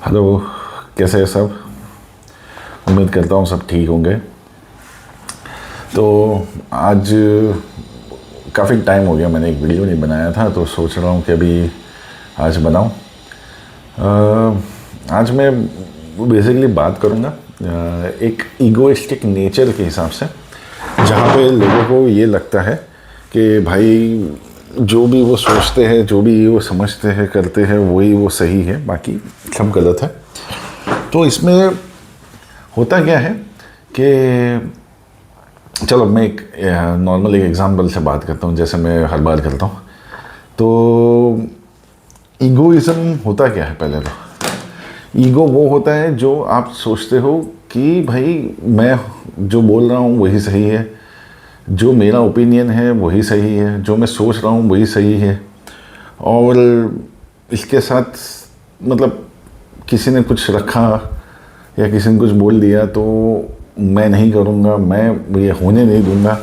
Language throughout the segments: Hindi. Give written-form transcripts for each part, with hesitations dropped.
हेलो, कैसे हैं सब। उम्मीद करता हूँ सब ठीक होंगे। तो आज काफ़ी टाइम हो गया, मैंने एक वीडियो नहीं बनाया था, तो सोच रहा हूँ कि अभी आज बनाऊँ। आज मैं बेसिकली बात करूँगा एक ईगोइस्टिक नेचर के हिसाब से, जहाँ पे लोगों को ये लगता है कि भाई जो भी वो सोचते हैं, जो भी वो समझते हैं, करते हैं, वही वो सही है, बाकी सब गलत है। तो इसमें होता क्या है कि चलो मैं एक नॉर्मल एक एग्जांपल से बात करता हूँ, जैसे मैं हर बार करता हूँ। तो ईगोइज्म होता क्या है? पहले तो ईगो वो होता है जो आप सोचते हो कि भाई मैं जो बोल रहा हूँ वही सही है, जो मेरा ओपिनियन है वही सही है, जो मैं सोच रहा हूँ वही सही है। और इसके साथ मतलब किसी ने कुछ रखा या किसी ने कुछ बोल दिया तो मैं नहीं करूँगा, मैं ये होने नहीं दूंगा।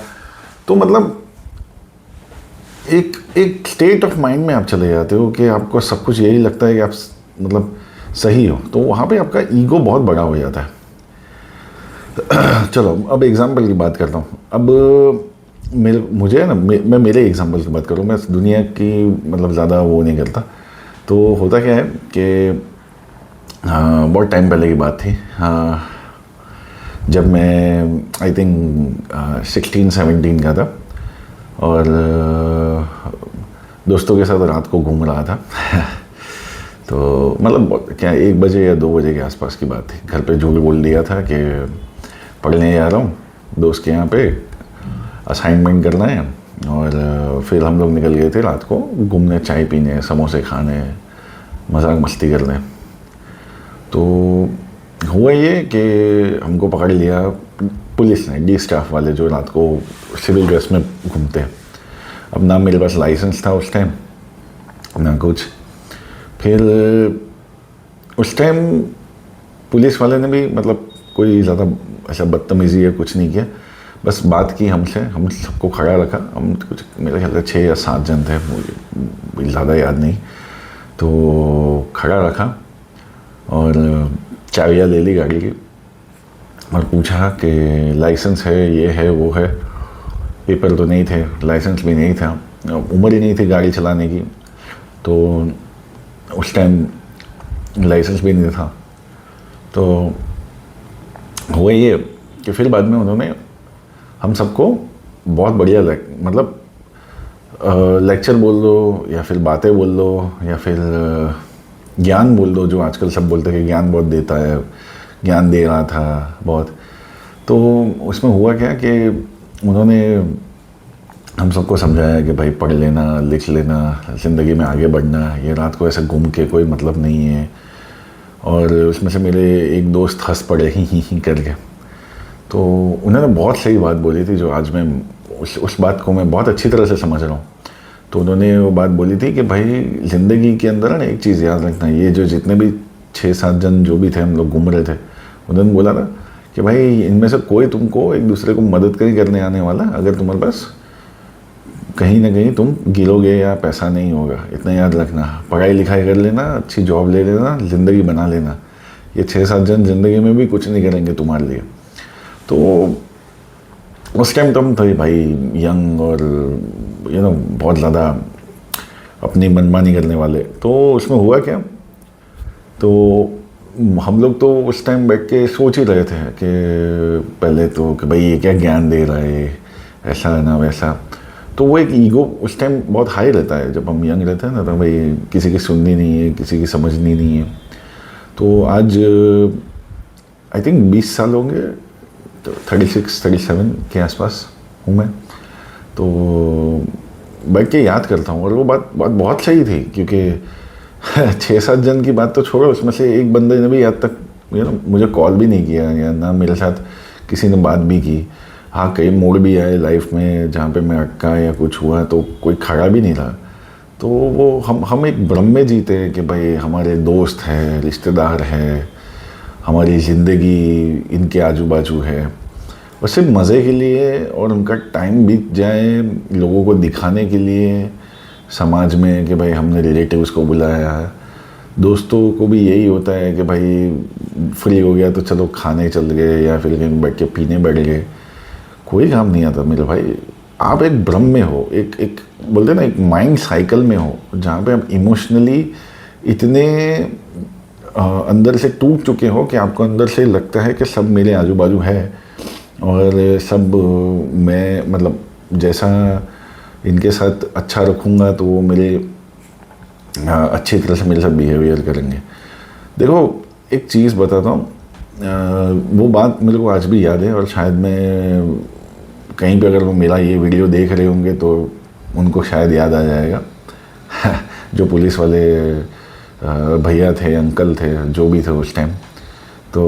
तो मतलब एक एक स्टेट ऑफ माइंड में आप चले जाते हो कि आपको सब कुछ यही लगता है कि आप मतलब सही हो, तो वहाँ पे आपका ईगो बहुत बड़ा हो जाता है। चलो अब एग्जाम्पल की बात करता हूँ। अब मुझे ना मैं मेरे एग्जाम्पल की बात करूँ, मैं दुनिया की मतलब ज़्यादा वो नहीं करता। तो होता क्या है कि हाँ, बहुत टाइम पहले की बात थी। हाँ, जब मैं आई थिंक 16-17 का था और दोस्तों के साथ रात को घूम रहा था। तो मतलब क्या 1 बजे या 2 बजे के आसपास की बात थी। घर पे झूठ बोल दिया था कि पढ़ने जा रहा हूँ दोस्त के यहाँ पे, असाइनमेंट करना है। और फिर हम लोग निकल गए थे रात को घूमने, चाय पीने, समोसे खाने, मजाक मस्ती करने। तो हुआ ये कि हमको पकड़ लिया पुलिस ने, डी स्टाफ वाले जो रात को सिविल ड्रेस में घूमते हैं। अब ना मेरे पास लाइसेंस था उस टाइम, ना कुछ। फिर उस टाइम पुलिस वाले ने भी मतलब कोई ज़्यादा ऐसा बदतमीज़ी या कुछ नहीं किया, बस बात की हमसे, हम सबको खड़ा रखा। हम कुछ मेरे ख्याल से 6 या 7 जन थे, मुझे ज़्यादा याद नहीं। तो खड़ा रखा और चाबियाँ ले ली गाड़ी की और पूछा कि लाइसेंस है, ये है, वो है। पेपर तो नहीं थे, लाइसेंस भी नहीं था, उम्र ही नहीं थी गाड़ी चलाने की, तो उस टाइम लाइसेंस भी नहीं था। तो हुआ ये कि फिर बाद में उन्होंने हम सबको बहुत बढ़िया मतलब लेक्चर बोल दो या फिर बातें बोल दो या फिर ज्ञान बोल दो, जो आजकल सब बोलते हैं कि ज्ञान बहुत देता है, ज्ञान दे रहा था बहुत। तो उसमें हुआ क्या कि उन्होंने हम सबको समझाया कि भाई पढ़ लेना, लिख लेना, ज़िंदगी में आगे बढ़ना, ये रात को ऐसे घूम के कोई मतलब नहीं है। और उसमें से मेरे एक दोस्त हंस पड़े ही करके। तो उन्होंने बहुत सही बात बोली थी, जो आज मैं उस बात को मैं बहुत अच्छी तरह से समझ रहा हूँ। तो उन्होंने वो बात बोली थी कि भाई ज़िंदगी के अंदर ना एक चीज़ याद रखना, ये जो जितने भी 6-7 जन जो भी थे, हम लोग घूम रहे थे, उन्होंने बोला था कि भाई इनमें से कोई तुमको एक दूसरे को मदद नहीं करने आने वाला अगर तुम्हारे पास कहीं ना कहीं तुम गिरोगे या पैसा नहीं होगा। इतना याद रखना, पढ़ाई लिखाई कर लेना, अच्छी जॉब ले लेना, ज़िंदगी बना लेना। ये 6-7 जन ज़िंदगी में भी कुछ नहीं करेंगे तुम्हारे लिए। तो उस टाइम तो हम थे भाई यंग और बहुत ज़्यादा अपनी मनमानी करने वाले। तो उसमें हुआ क्या, तो हम लोग तो उस टाइम बैठ के सोच ही रहे थे कि पहले तो कि भाई ये क्या ज्ञान दे रहा है, ऐसा है ना वैसा। तो वो एक ईगो उस टाइम बहुत हाई रहता है जब हम यंग रहते हैं ना, तो भाई किसी की सुननी नहीं है, किसी की समझनी नहीं है। तो आज आई थिंक 20 साल होंगे, तो 36-37 के आसपास हूँ मैं। तो बैठ के याद करता हूँ और वो बात बहुत सही थी, क्योंकि 6-7 जन की बात तो छोड़ो, उसमें से एक बंदे ने भी आज तक मुझे कॉल भी नहीं किया या ना मेरे साथ किसी ने बात भी की। हाँ, कई मोड़ भी आए लाइफ में जहाँ पे मैं अटका या कुछ हुआ तो कोई खड़ा भी नहीं था। तो वो हम एक भ्रम में जीते हैं कि भाई हमारे दोस्त हैं, रिश्तेदार हैं, हमारी ज़िंदगी इनके आजू बाजू है, और सिर्फ मज़े के लिए और उनका टाइम बीत जाए लोगों को दिखाने के लिए समाज में कि भाई हमने रिलेटिव्स को बुलाया है। दोस्तों को भी यही होता है कि भाई फ्री हो गया तो चलो खाने चल गए या फिर कहीं बैठ के पीने बैठ गए। कोई काम नहीं आता मेरे भाई। आप एक भ्रम में हो, एक एक बोलते ना, एक माइंड साइकिल में हो, जहाँ पे आप इमोशनली इतने अंदर से टूट चुके हो कि आपको अंदर से लगता है कि सब मेरे आजू बाजू है और सब मैं मतलब जैसा इनके साथ अच्छा रखूँगा तो वो मेरे अच्छी तरह से मेरे साथ बिहेवियर करेंगे। देखो एक चीज़ बताता हूँ, वो बात मेरे को आज भी याद है और शायद मैं कहीं पे अगर वो मेरा ये वीडियो देख रहे होंगे तो उनको शायद याद आ जाएगा। जो पुलिस वाले भैया थे, अंकल थे, जो भी थे उस टाइम, तो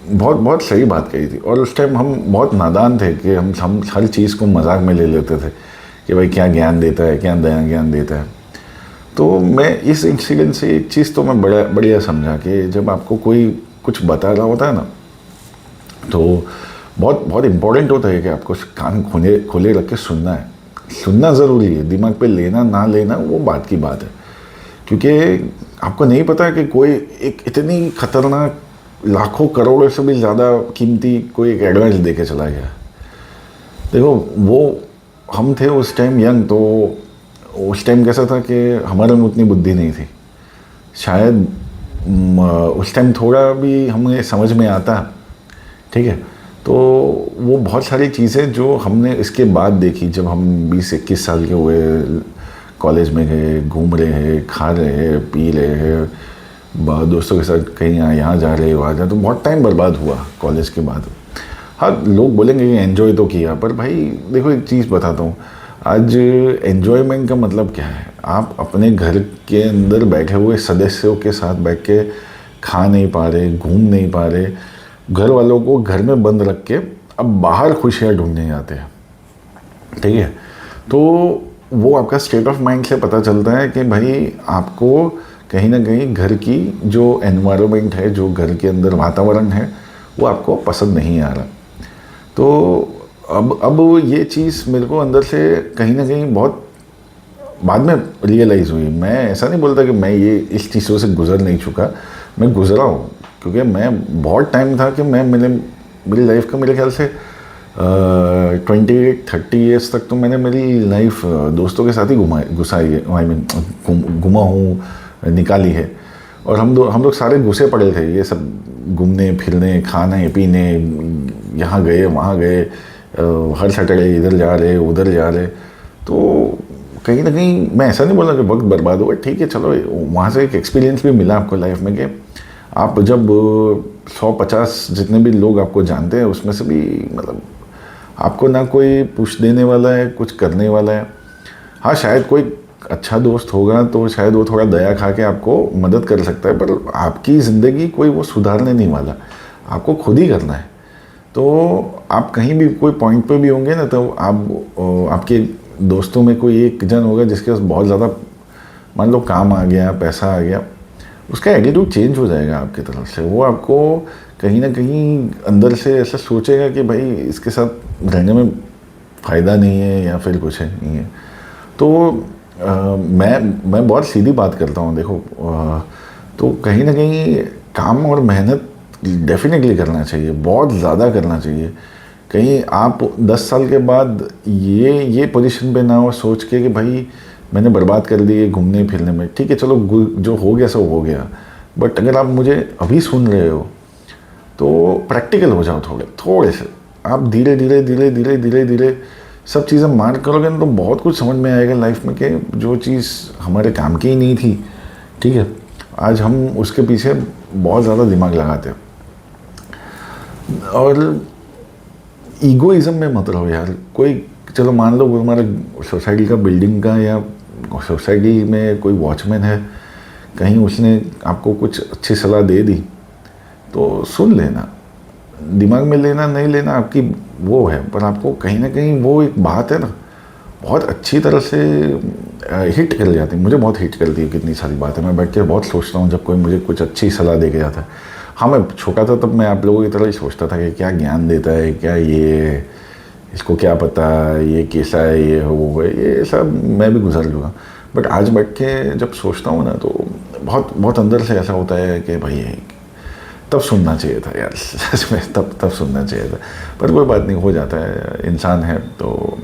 बहुत बहुत सही बात कही थी। और उस टाइम हम बहुत नादान थे कि हम हर चीज़ को मजाक में ले लेते थे कि भाई क्या ज्ञान देता है, क्या दया ज्ञान देता है। तो मैं इस इंसिडेंट से एक चीज़ तो मैं बढ़िया समझा कि जब आपको कोई कुछ बता रहा होता है ना, तो बहुत बहुत इम्पोर्टेंट होता है कि आपको कान खोले रख के सुनना है। सुनना ज़रूरी है, दिमाग पे लेना ना लेना वो बात की बात है, क्योंकि आपको नहीं पता कि कोई एक इतनी खतरनाक लाखों करोड़ों से भी ज़्यादा कीमती कोई एक एडवाइस दे के चला गया। देखो वो हम थे उस टाइम यंग, तो उस टाइम कैसा था कि हमारे में उतनी बुद्धि नहीं थी शायद। उस टाइम थोड़ा भी हमें समझ में आता, ठीक है। तो वो बहुत सारी चीज़ें जो हमने इसके बाद देखी, जब हम 20-21 साल के हुए, कॉलेज में गए, घूम रहे हैं, खा रहे हैं, पी रहे हैं, दोस्तों के साथ कहीं यहाँ जा रहे वहाँ जा, तो बहुत टाइम बर्बाद हुआ कॉलेज के बाद। हाँ, लोग बोलेंगे कि एन्जॉय तो किया, पर भाई देखो एक चीज़ बताता हूँ, आज एन्जॉयमेंट का मतलब क्या है? आप अपने घर के अंदर बैठे हुए सदस्यों के साथ बैठ के खा नहीं पा रहे, घूम नहीं पा रहे, घर वालों को घर में बंद रख के अब बाहर खुशियाँ ढूंढने जाते हैं, ठीक है। तो वो आपका स्टेट ऑफ माइंड से पता चलता है कि भाई आपको कहीं ना कहीं घर की जो एनवायरनमेंट है, जो घर के अंदर वातावरण है, वो आपको पसंद नहीं आ रहा। तो अब ये चीज़ मेरे को अंदर से कहीं ना कहीं बहुत बाद में रियलाइज़ हुई। मैं ऐसा नहीं बोलता कि मैं ये इस चीज़ों से गुजर नहीं चुका, मैं गुजरा हूँ, क्योंकि मैं बहुत टाइम था कि मैं मेरी लाइफ का मेरे ख्याल से 28-30 ईयर्स तक तो मैंने मेरी लाइफ दोस्तों के साथ ही घुमा हूँ, निकाली है। और हम लोग सारे घुसे पड़े थे, ये सब घूमने फिरने, खाने पीने, यहाँ गए वहाँ गए, हर सैटरडे इधर जा रहे उधर जा रहे। तो कहीं ना कहीं मैं ऐसा नहीं बोला कि वक्त बर्बाद हुआ, ठीक है, चलो वहाँ से एक एक्सपीरियंस भी मिला आपको लाइफ में कि आप जब 100-50 जितने भी लोग आपको जानते हैं उसमें से भी मतलब आपको ना कोई पुश देने वाला है, कुछ करने वाला है। हाँ, शायद कोई अच्छा दोस्त होगा तो शायद वो थोड़ा दया खा के आपको मदद कर सकता है, पर आपकी ज़िंदगी कोई वो सुधारने नहीं वाला, आपको खुद ही करना है। तो आप कहीं भी कोई पॉइंट पे भी होंगे ना, तो आपके दोस्तों में कोई एक जन होगा जिसके पास बहुत ज़्यादा मान लो काम आ गया, पैसा आ गया, उसका एटीट्यूड चेंज हो जाएगा आपकी तरफ से। वो आपको कहीं ना कहीं अंदर से ऐसा सोचेगा कि भाई इसके साथ रहने में फ़ायदा नहीं है या फिर कुछ है नहीं है। तो मैं बहुत सीधी बात करता हूँ, देखो तो कहीं ना कहीं काम और मेहनत डेफिनेटली करना चाहिए, बहुत ज़्यादा करना चाहिए। कहीं आप 10 साल के बाद ये पोजीशन पे ना हो सोच के कि भाई मैंने बर्बाद कर दिए घूमने फिरने में, ठीक है, चलो जो हो गया सो हो गया। बट अगर आप मुझे अभी सुन रहे हो तो प्रैक्टिकल हो जाओ, थोड़े से आप धीरे धीरे सब चीज़ें मार करोगे ना, तो बहुत कुछ समझ में आएगा लाइफ में कि जो चीज़ हमारे काम की ही नहीं थी, ठीक है, आज हम उसके पीछे बहुत ज़्यादा दिमाग लगाते हैं। और ईगोइज़म में मत रहो यार। कोई चलो मान लो हमारे सोसाइटी का बिल्डिंग का या सोसाइटी में कोई वॉचमैन है, कहीं उसने आपको कुछ अच्छी सलाह दे दी तो सुन लेना, दिमाग में लेना नहीं लेना आपकी वो है, पर आपको कहीं ना कहीं वो एक बात है ना, बहुत अच्छी तरह से हिट कर जाती है। मुझे बहुत हिट करती है कितनी सारी बातें, मैं बैठ के बहुत सोचता हूँ जब कोई मुझे कुछ अच्छी सलाह दे के जाता है। हाँ, मैं छोटा था तब मैं आप लोगों की तरह ही सोचता था कि क्या ज्ञान देता है, क्या ये, इसको क्या पता, ये कैसा है, ये वो है, ये सब मैं भी गुजर चुका। बट आज बैठ के जब सोचता हूँ ना तो बहुत बहुत अंदर से ऐसा होता है कि भाई तब सुनना चाहिए था यार, सच में तब सुनना चाहिए था। पर कोई बात नहीं, हो जाता है, इंसान है तो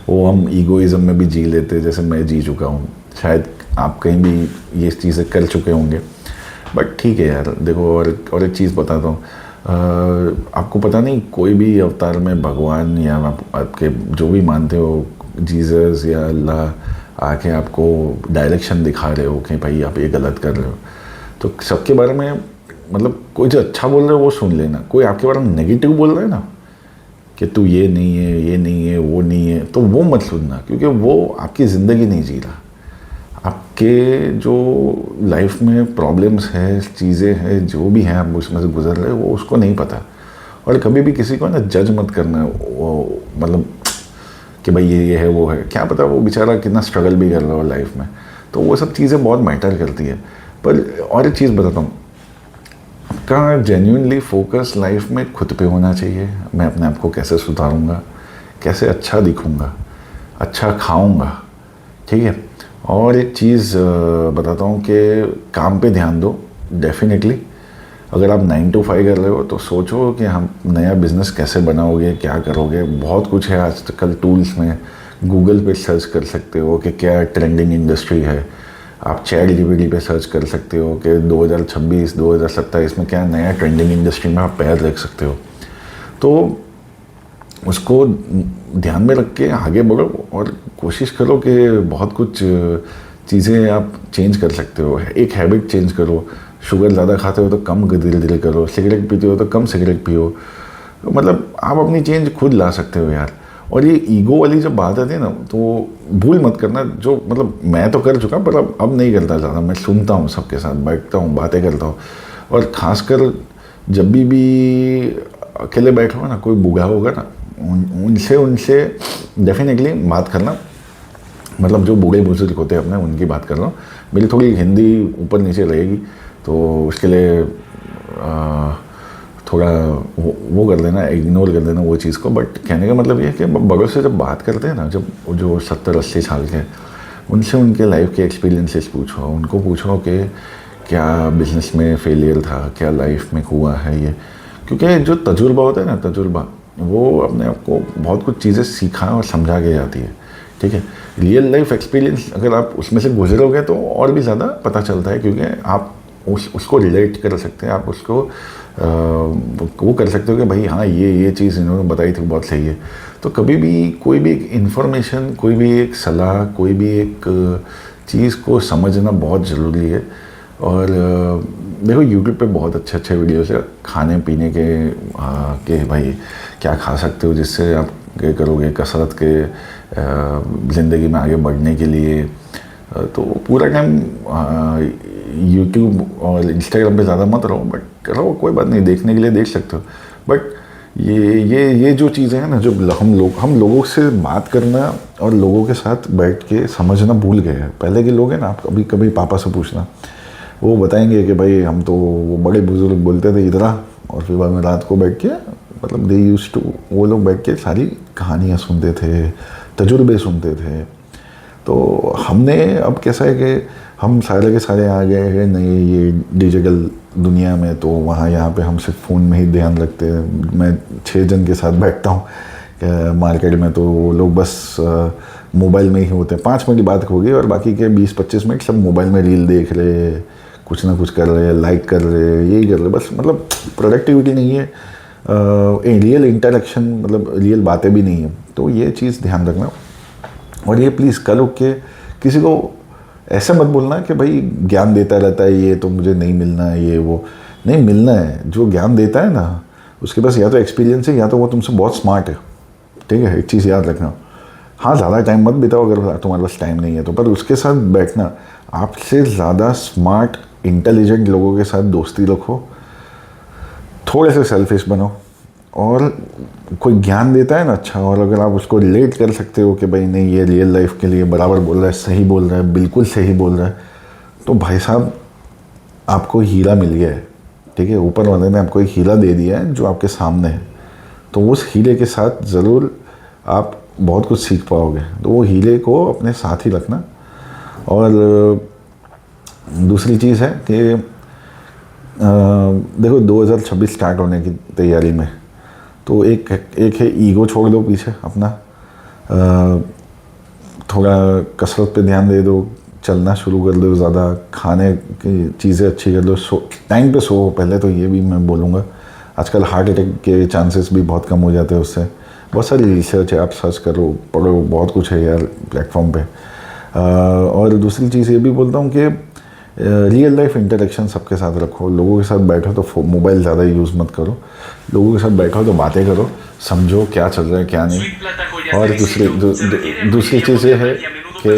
वो हम ईगोइज़म में भी जी लेते हैं, जैसे मैं जी चुका हूँ। शायद आप कहीं भी ये चीज़ें कर चुके होंगे, बट ठीक है यार। देखो और एक चीज़ बताता हूँ, आपको पता नहीं कोई भी अवतार में भगवान या आपके जो भी मानते हो, जीसस या अल्लाह आके आपको डायरेक्शन दिखा रहे हो कि भाई आप ये गलत कर रहे हो, तो सबके बारे में मतलब कोई जो अच्छा बोल रहा है वो सुन लेना, कोई आपके बारे में नेगेटिव बोल रहा है ना कि तू ये नहीं है, ये नहीं है, वो नहीं है, तो वो मत सुनना, क्योंकि वो आपकी ज़िंदगी नहीं जी रहा। आपके जो लाइफ में प्रॉब्लम्स है, चीज़ें हैं, जो भी हैं आप उसमें से गुजर रहे हो, वो उसको नहीं पता। और कभी भी किसी को ना जज मत करना, वो मतलब कि भाई ये है वो है, क्या पता वो बेचारा कितना स्ट्रगल भी कर रहा हो लाइफ में। तो वो सब चीज़ें बहुत मैटर करती है। पर और एक चीज़ बताता हूँ, आपका जेन्युइनली फोकस लाइफ में खुद पे होना चाहिए। मैं अपने आप को कैसे सुधारूँगा, कैसे अच्छा दिखूँगा, अच्छा खाऊँगा, ठीक है। और एक चीज़ बताता हूँ कि काम पे ध्यान दो डेफिनेटली। अगर आप 9 to 5 कर रहे हो तो सोचो कि हम नया बिज़नेस कैसे बनाओगे, क्या करोगे। बहुत कुछ है आजकल टूल्स में, गूगल पे सर्च कर सकते हो कि क्या ट्रेंडिंग इंडस्ट्री है। आप ChatGPT पे सर्च कर सकते हो कि 2026 2027 में क्या नया ट्रेंडिंग इंडस्ट्री में आप पैर रख सकते हो। तो उसको ध्यान में रख के आगे बढ़ो और कोशिश करो कि बहुत कुछ चीज़ें आप चेंज कर सकते हो। एक हैबिट चेंज करो, शुगर ज़्यादा खाते हो तो कम धीरे धीरे करो, सिगरेट पीते हो तो कम सिगरेट पियो। मतलब आप अपनी चेंज खुद ला सकते हो यार। और ये ईगो वाली जब बात आती है ना, तो भूल मत करना। जो मतलब मैं तो कर चुका, पर अब नहीं करता ज़्यादा। मैं सुनता हूँ, सबके साथ बैठता हूँ, बातें करता हूँ। और ख़ासकर जब भी अकेले बैठो ना, कोई बूढ़ा होगा ना, उनसे डेफिनेटली बात करना। मतलब जो बूढ़े बुजुर्ग होते हैं अपने, उनकी बात कर रहा हूँ। मेरी थोड़ी हिंदी ऊपर नीचे रहेगी, तो उसके लिए थोड़ा वो कर देना, इग्नोर कर देना वो चीज़ को। बट कहने का मतलब ये है कि बड़ों से जब बात करते हैं ना, जब जो 70-80 साल के, उनसे उनके लाइफ के एक्सपीरियंसेस पूछो। उनको पूछो कि क्या बिज़नेस में फेलियर था, क्या लाइफ में हुआ है ये। क्योंकि जो तजुर्बा होता है ना, तजुर्बा वो अपने आप को बहुत कुछ चीज़ें सिखा और समझा के जाती है, ठीक है। रियल लाइफ एक्सपीरियंस अगर आप उसमें से गुजरोगे तो और भी ज़्यादा पता चलता है, क्योंकि आप उसको रिलेट कर सकते हैं। आप उसको वो कर सकते हो कि भाई हाँ, ये चीज़ इन्होंने बताई थी, बहुत सही है। तो कभी भी कोई भी एक इन्फॉर्मेशन, कोई भी एक सलाह, कोई भी एक चीज़ को समझना बहुत ज़रूरी है। और देखो यूट्यूब पे बहुत अच्छे अच्छे वीडियोस है खाने पीने के भाई क्या खा सकते हो जिससे आप ये करोगे कसरत के ज़िंदगी में आगे बढ़ने के लिए। तो पूरा टाइम यूट्यूब और इंस्टाग्राम पे ज़्यादा मत रहो, बट रहो, कोई बात नहीं, देखने के लिए देख सकते हो। बट ये जो चीज़ें हैं ना, जो हम लोगों से बात करना और लोगों के साथ बैठ के समझना भूल गए हैं। पहले के लोग हैं ना, आप कभी पापा से पूछना, वो बताएंगे कि भाई हम तो, वो बड़े बुजुर्ग बोलते थे इधर, और फिर बाद में रात को बैठ के मतलब दे यूज्ड टू, वो लोग बैठ के सारी कहानियाँ सुनते थे, तजुर्बे सुनते थे। तो हमने अब कैसा है कि हम सारे के सारे आ गए हैं नए ये डिजिटल दुनिया में, तो वहाँ यहाँ पे हम सिर्फ फ़ोन में ही ध्यान रखते हैं। मैं 6 जन के साथ बैठता हूँ मार्केट में, तो लोग बस मोबाइल में ही होते हैं। 5 मिनट बात होगी और बाकी के 20-25 मिनट सब मोबाइल में रील देख रहे, कुछ ना कुछ कर रहे, लाइक कर रहे, यही कर रहे बस। मतलब प्रोडक्टिविटी नहीं है, रियल इंटरेक्शन, मतलब रियल बातें भी नहीं है। तो ये चीज़ ध्यान रखना। और ये प्लीज़ करो कि किसी को ऐसा मत बोलना कि भाई ज्ञान देता रहता है ये, तो मुझे नहीं मिलना है, ये वो नहीं मिलना है। जो ज्ञान देता है ना, उसके पास या तो एक्सपीरियंस है या तो वो तुमसे बहुत स्मार्ट है, ठीक है। एक चीज़ याद रखना, हाँ ज़्यादा टाइम मत बिताओ अगर तुम्हारे पास टाइम नहीं है तो, पर उसके साथ बैठना। आपसे ज़्यादा स्मार्ट इंटेलिजेंट लोगों के साथ दोस्ती रखो, थोड़े से सेल्फिश बनो। और कोई ज्ञान देता है ना अच्छा, और अगर आप उसको रिलेट कर सकते हो कि भाई नहीं ये रियल लाइफ के लिए बराबर बोल रहा है, सही बोल रहा है, बिल्कुल सही बोल रहा है, तो भाई साहब आपको हीरा मिल गया है, ठीक है। ऊपर वाले ने आपको एक हीरा दे दिया है जो आपके सामने है। तो उस हीरे के साथ ज़रूर आप बहुत कुछ सीख पाओगे। तो वो हीरे को अपने साथ ही रखना और दूसरी चीज़ है कि देखो 2026 स्टार्ट होने की तैयारी में, तो एक है ईगो छोड़ दो पीछे अपना, थोड़ा कसरत पे ध्यान दे दो, चलना शुरू कर दो, ज़्यादा खाने की चीज़ें अच्छी कर दो, टाइम पे सो। पहले तो ये भी मैं बोलूँगा, आजकल हार्ट अटैक के चांसेस भी बहुत कम हो जाते हैं उससे। बहुत सारी रिसर्च है, आप सर्च करो, पढ़ो, बहुत कुछ है यार प्लेटफॉर्म पे। और दूसरी चीज़ ये भी बोलता हूँ कि रियल लाइफ इंटरेक्शन सबके साथ रखो। लोगों के साथ बैठो तो मोबाइल ज़्यादा यूज़ मत करो, लोगों के साथ बैठो तो बातें करो, समझो क्या चल रहा है क्या नहीं। और दूसरी चीज़ ये है कि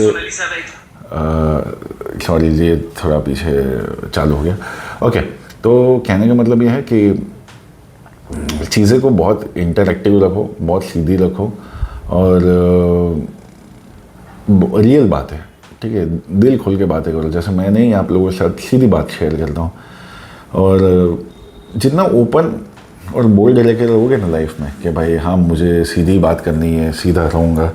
सॉरी ये थोड़ा पीछे चालू हो गया। ओके, तो कहने का मतलब ये है कि चीज़ें को बहुत इंटरैक्टिव रखो, बहुत सीधी रखो, और रियल बात है, ठीक है, दिल खोल के बातें करो। जैसे मैं नहीं आप लोगों के साथ सीधी बात शेयर करता हूँ, और जितना ओपन और बोल्ड लेके रहोगे ना लाइफ में कि भाई हाँ मुझे सीधी बात करनी है, सीधा रहूँगा,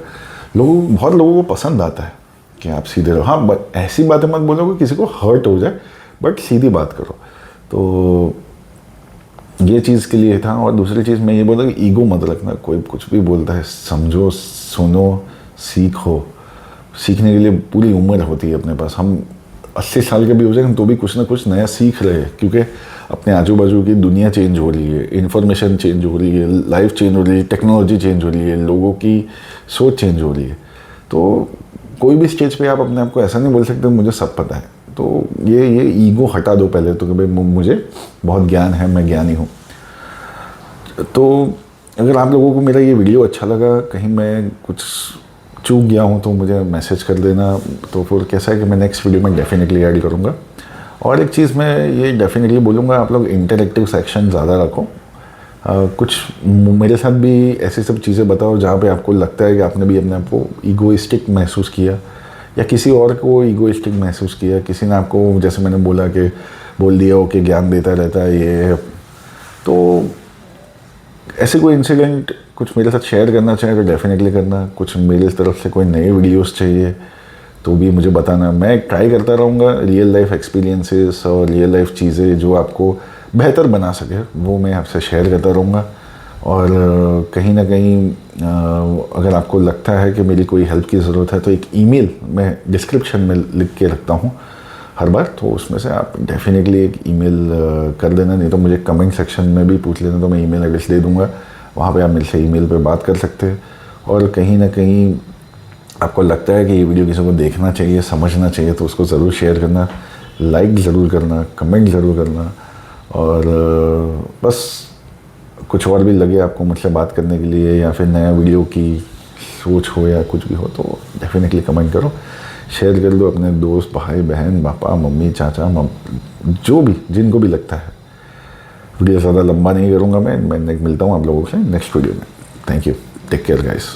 बहुत लोगों को पसंद आता है कि आप सीधे रहो। हाँ ऐसी बातें मत बोलो कि किसी को हर्ट हो जाए, बट सीधी बात करो। तो ये चीज़ के लिए था। और दूसरी चीज़ मैं ये बोला कि ईगो मत रखना, कोई कुछ भी बोलता है समझो, सुनो, सीखो। सीखने के लिए पूरी उम्र होती है अपने पास। हम 80 साल के भी हो जाए तो भी कुछ ना कुछ नया सीख रहे हैं, क्योंकि अपने आजू बाजू की दुनिया चेंज हो रही है, इन्फॉर्मेशन चेंज हो रही है, लाइफ चेंज हो रही है, टेक्नोलॉजी चेंज हो रही है, लोगों की सोच चेंज हो रही है। तो कोई भी स्टेज पे आप अपने आप को ऐसा नहीं बोल सकते मुझे सब पता है। तो ये ईगो हटा दो पहले तो, कि भाई मुझे बहुत ज्ञान है, मैं ज्ञानी हूँ। तो अगर आप लोगों को मेरा ये वीडियो अच्छा लगा, कहीं मैं कुछ चूक गया हूँ तो मुझे मैसेज कर देना। तो फिर कैसा है कि मैं नेक्स्ट वीडियो में डेफिनेटली ऐड करूँगा। और एक चीज़ मैं ये डेफिनेटली बोलूँगा, आप लोग इंटरैक्टिव सेक्शन ज़्यादा रखो। कुछ मेरे साथ भी ऐसी सब चीज़ें बताओ जहाँ पे आपको लगता है कि आपने भी अपने आप को ईगोइस्टिक महसूस किया, या किसी और को ईगोइस्टिक महसूस किया, किसी ने आपको जैसे मैंने बोला कि बोल दिया हो कि ज्ञान देता रहता है ये। तो ऐसे कोई इंसिडेंट कुछ मेरे साथ शेयर करना चाहे तो डेफिनेटली करना। कुछ मेरी तरफ से कोई नए वीडियोस चाहिए तो भी मुझे बताना। मैं ट्राई करता रहूँगा रियल लाइफ एक्सपीरियंसेस और रियल लाइफ चीज़ें जो आपको बेहतर बना सके वो मैं आपसे शेयर करता रहूँगा। और कहीं ना कहीं अगर आपको लगता है कि मेरी कोई हेल्प की ज़रूरत है तो एक ईमेल मैं डिस्क्रिप्शन में लिख के रखता हूँ हर बार, तो उसमें से आप डेफिनेटली एक ईमेल कर देना। नहीं तो मुझे कमेंट सेक्शन में भी पूछ लेना, तो मैं ईमेल एड्रेस दे दूँगा, वहाँ पे आप मेरे से ईमेल पे बात कर सकते हैं। और कहीं ना कहीं आपको लगता है कि ये वीडियो किसी को देखना चाहिए, समझना चाहिए, तो उसको ज़रूर शेयर करना, लाइक ज़रूर करना, कमेंट ज़रूर करना। और बस कुछ और भी लगे आपको मुझसे बात करने के लिए, या फिर नया वीडियो की सोच हो या कुछ भी हो, तो डेफिनेटली कमेंट करो, शेयर कर दो अपने दोस्त, भाई बहन, पापा मम्मी चाचा जो भी, जिनको भी लगता है। वीडियो ज़्यादा लंबा नहीं करूँगा मैं मिलता हूँ आप लोगों से नेक्स्ट वीडियो में। Thank you, take care guys.